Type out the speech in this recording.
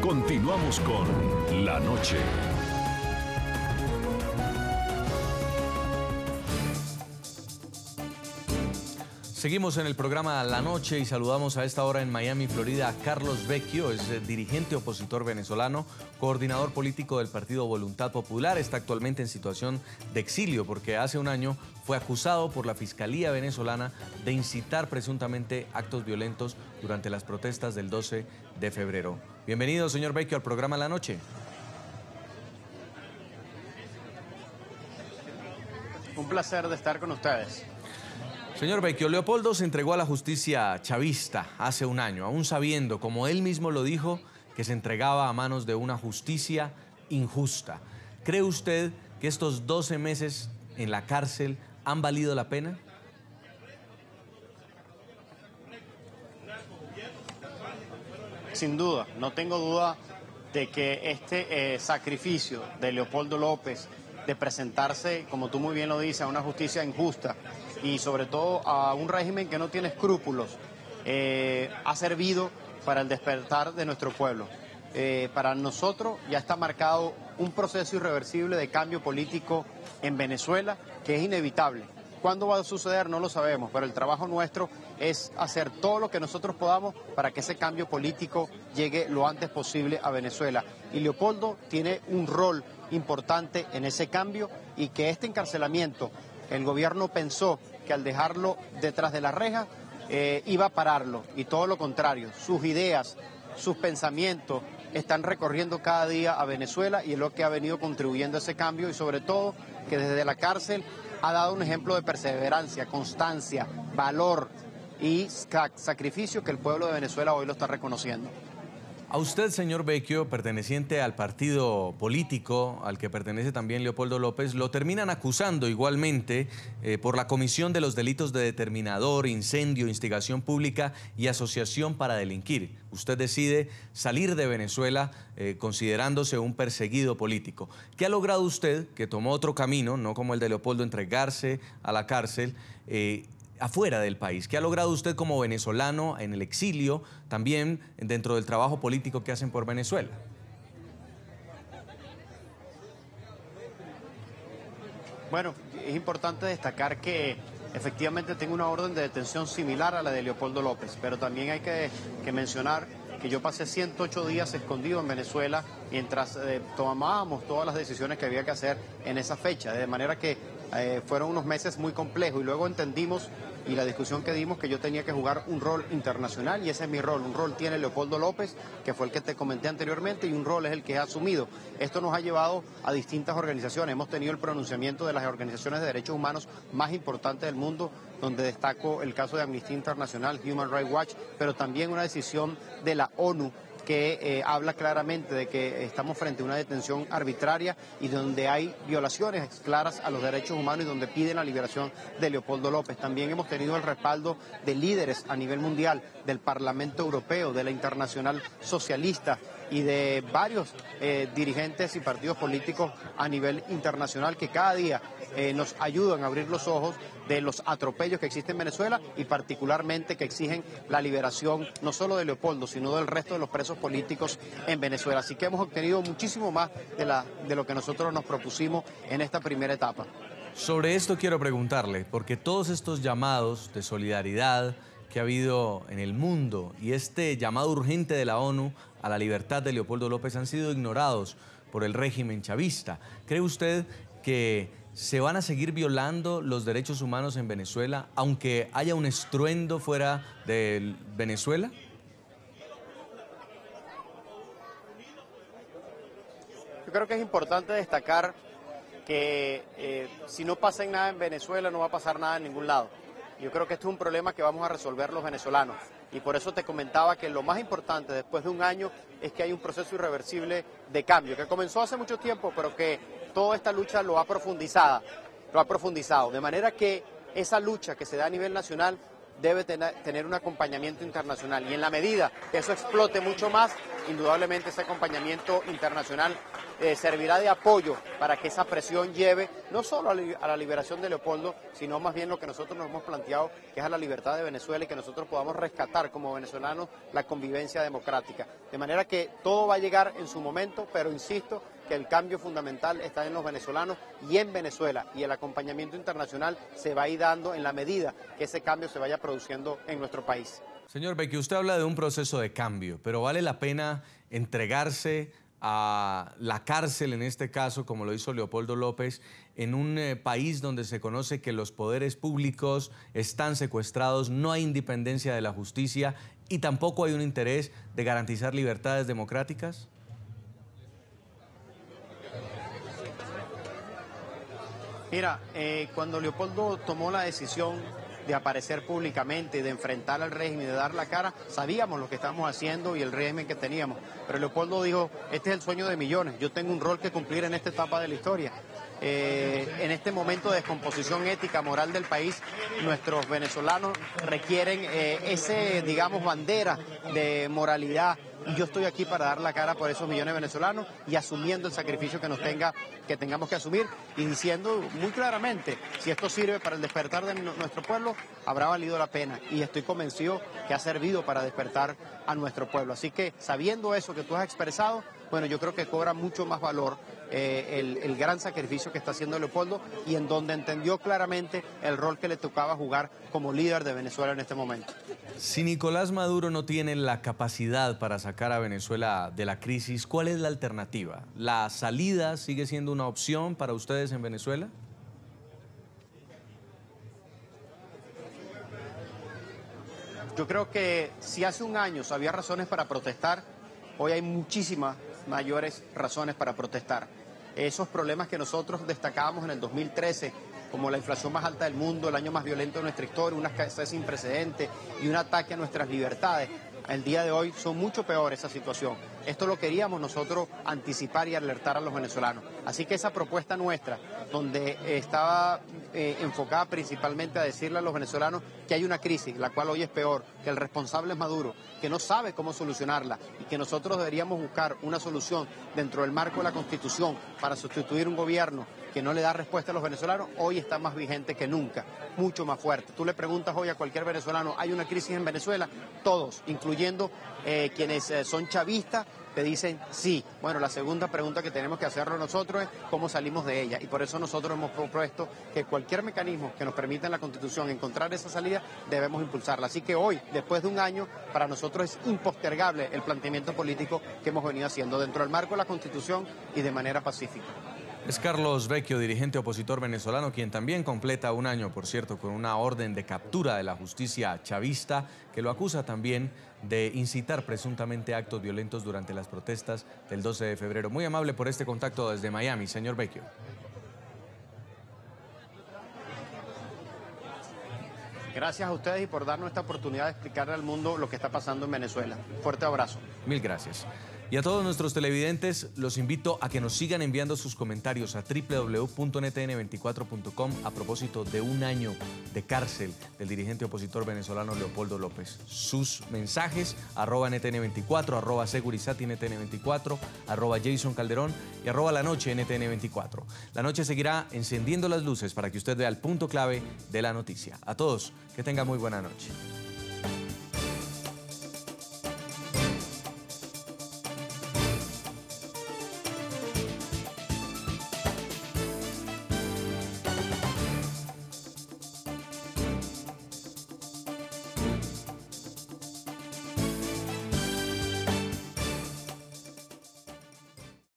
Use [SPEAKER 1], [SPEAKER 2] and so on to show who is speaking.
[SPEAKER 1] Continuamos con La Noche.
[SPEAKER 2] Seguimos en el programa La Noche y saludamos a esta hora en Miami, Florida, a Carlos Vecchio, es dirigente opositor venezolano, coordinador político del partido Voluntad Popular. Está actualmente en situación de exilio porque hace un año fue acusado por la Fiscalía venezolana de incitar presuntamente actos violentos durante las protestas del 12 de febrero. Bienvenido, señor Vecchio, al programa La Noche.
[SPEAKER 3] Un placer de estar con ustedes.
[SPEAKER 2] Señor Vecchio, Leopoldo se entregó a la justicia chavista hace un año, aún sabiendo, como él mismo lo dijo, que se entregaba a manos de una justicia injusta. ¿Cree usted que estos 12 meses en la cárcel han valido la pena?
[SPEAKER 3] Sin duda, no tengo duda de que este sacrificio de Leopoldo López de presentarse, como tú muy bien lo dices, a una justicia injusta y sobre todo a un régimen que no tiene escrúpulos, ha servido para el despertar de nuestro pueblo. Para nosotros ya está marcado un proceso irreversible de cambio político en Venezuela que es inevitable. ¿Cuándo va a suceder? No lo sabemos, pero el trabajo nuestro es hacer todo lo que nosotros podamos para que ese cambio político llegue lo antes posible a Venezuela. Y Leopoldo tiene un rol importante en ese cambio y que este encarcelamiento, el gobierno pensó que al dejarlo detrás de la reja iba a pararlo y todo lo contrario, sus ideas, sus pensamientos están recorriendo cada día a Venezuela y es lo que ha venido contribuyendo a ese cambio y sobre todo que desde la cárcel ha dado un ejemplo de perseverancia, constancia, valor y sacrificio que el pueblo de Venezuela hoy lo está reconociendo.
[SPEAKER 2] A usted, señor Vecchio, perteneciente al partido político al que pertenece también Leopoldo López, lo terminan acusando igualmente por la comisión de los delitos de determinador, incendio, instigación pública y asociación para delinquir. Usted decide salir de Venezuela considerándose un perseguido político. ¿Qué ha logrado usted, que tomó otro camino, no como el de Leopoldo, entregarse a la cárcel, afuera del país? ¿Qué ha logrado usted como venezolano en el exilio, también dentro del trabajo político que hacen por Venezuela?
[SPEAKER 3] Bueno, es importante destacar que efectivamente tengo una orden de detención similar a la de Leopoldo López, pero también hay que mencionar que yo pasé 108 días escondido en Venezuela mientras tomábamos todas las decisiones que había que hacer en esa fecha, de manera que fueron unos meses muy complejos y luego entendimos y la discusión que dimos que yo tenía que jugar un rol internacional y ese es mi rol. Un rol tiene Leopoldo López, que fue el que te comenté anteriormente, y un rol es el que he asumido. Esto nos ha llevado a distintas organizaciones. Hemos tenido el pronunciamiento de las organizaciones de derechos humanos más importantes del mundo, donde destaco el caso de Amnistía Internacional, Human Rights Watch, pero también una decisión de la ONU que habla claramente de que estamos frente a una detención arbitraria y donde hay violaciones claras a los derechos humanos y donde piden la liberación de Leopoldo López. También hemos tenido el respaldo de líderes a nivel mundial, del Parlamento Europeo, de la Internacional Socialista y de varios dirigentes y partidos políticos a nivel internacional que cada día nos ayudan a abrir los ojos de los atropellos que existen en Venezuela y particularmente que exigen la liberación no solo de Leopoldo, sino del resto de los presos políticos en Venezuela. Así que hemos obtenido muchísimo más de lo que nosotros nos propusimos en esta primera etapa.
[SPEAKER 2] Sobre esto quiero preguntarle, porque todos estos llamados de solidaridad que ha habido en el mundo y este llamado urgente de la ONU a la libertad de Leopoldo López han sido ignorados por el régimen chavista. ¿Cree usted que se van a seguir violando los derechos humanos en Venezuela, aunque haya un estruendo fuera de Venezuela?
[SPEAKER 3] Yo creo que es importante destacar que si no pasa nada en Venezuela, no va a pasar nada en ningún lado. Yo creo que este es un problema que vamos a resolver los venezolanos. Y por eso te comentaba que lo más importante después de un año es que hay un proceso irreversible de cambio, que comenzó hace mucho tiempo, pero que toda esta lucha lo ha profundizado. De manera que esa lucha que se da a nivel nacional debe tener un acompañamiento internacional. Y en la medida que eso explote mucho más, indudablemente ese acompañamiento internacional servirá de apoyo para que esa presión lleve no solo a la liberación de Leopoldo, sino más bien lo que nosotros nos hemos planteado, que es a la libertad de Venezuela y que nosotros podamos rescatar como venezolanos la convivencia democrática. De manera que todo va a llegar en su momento, pero insisto que el cambio fundamental está en los venezolanos y en Venezuela, y el acompañamiento internacional se va a ir dando en la medida que ese cambio se vaya produciendo en nuestro país.
[SPEAKER 2] Señor Vecchio, usted habla de un proceso de cambio, pero ¿vale la pena entregarse a la cárcel, en este caso, como lo hizo Leopoldo López, en un país donde se conoce que los poderes públicos están secuestrados, no hay independencia de la justicia y tampoco hay un interés de garantizar libertades democráticas?
[SPEAKER 3] Mira, cuando Leopoldo tomó la decisión de aparecer públicamente, de enfrentar al régimen, de dar la cara, sabíamos lo que estábamos haciendo y el régimen que teníamos. Pero Leopoldo dijo, este es el sueño de millones, yo tengo un rol que cumplir en esta etapa de la historia. En este momento de descomposición ética, moral del país, nuestros venezolanos requieren digamos, bandera de moralidad. Y yo estoy aquí para dar la cara por esos millones de venezolanos y asumiendo el sacrificio que tengamos que asumir y diciendo muy claramente, si esto sirve para el despertar de nuestro pueblo, habrá valido la pena. Y estoy convencido que ha servido para despertar a nuestro pueblo. Así que, sabiendo eso que tú has expresado, bueno, yo creo que cobra mucho más valor el gran sacrificio que está haciendo Leopoldo y en donde entendió claramente el rol que le tocaba jugar como líder de Venezuela en este momento.
[SPEAKER 2] Si Nicolás Maduro no tiene la capacidad para sacar a Venezuela de la crisis, ¿cuál es la alternativa? ¿La salida sigue siendo una opción para ustedes en Venezuela?
[SPEAKER 3] Yo creo que si hace un año había razones para protestar, hoy hay muchísimas mayores razones para protestar. Esos problemas que nosotros destacábamos en el 2013, como la inflación más alta del mundo, el año más violento de nuestra historia, una escasez sin precedentes y un ataque a nuestras libertades, el día de hoy son mucho peor esa situación. Esto lo queríamos nosotros anticipar y alertar a los venezolanos. Así que esa propuesta nuestra, donde estaba enfocada principalmente a decirle a los venezolanos que hay una crisis, la cual hoy es peor, que el responsable es Maduro, que no sabe cómo solucionarla y que nosotros deberíamos buscar una solución dentro del marco de la Constitución para sustituir un gobierno que no le da respuesta a los venezolanos, hoy está más vigente que nunca, mucho más fuerte. Tú le preguntas hoy a cualquier venezolano, ¿hay una crisis en Venezuela? Todos, incluyendo quienes son chavistas, te dicen sí. Bueno, la segunda pregunta que tenemos que hacerlo nosotros es cómo salimos de ella. Y por eso nosotros hemos propuesto que cualquier mecanismo que nos permita en la Constitución encontrar esa salida, debemos impulsarla. Así que hoy, después de un año, para nosotros es impostergable el planteamiento político que hemos venido haciendo dentro del marco de la Constitución y de manera pacífica.
[SPEAKER 2] Es Carlos Vecchio, dirigente opositor venezolano, quien también completa un año, por cierto, con una orden de captura de la justicia chavista que lo acusa también de incitar presuntamente actos violentos durante las protestas del 12 de febrero. Muy amable por este contacto desde Miami, señor Vecchio.
[SPEAKER 3] Gracias a ustedes y por darnos esta oportunidad de explicarle al mundo lo que está pasando en Venezuela. Fuerte abrazo.
[SPEAKER 2] Mil gracias. Y a todos nuestros televidentes los invito a que nos sigan enviando sus comentarios a www.ntn24.com a propósito de un año de cárcel del dirigente opositor venezolano Leopoldo López. Sus mensajes, @NTN24, @SegurizatyNTN24, @JasonCalderón y @LaNocheNTN24. La Noche seguirá encendiendo las luces para que usted vea el punto clave de la noticia. A todos, que tenga muy buena noche.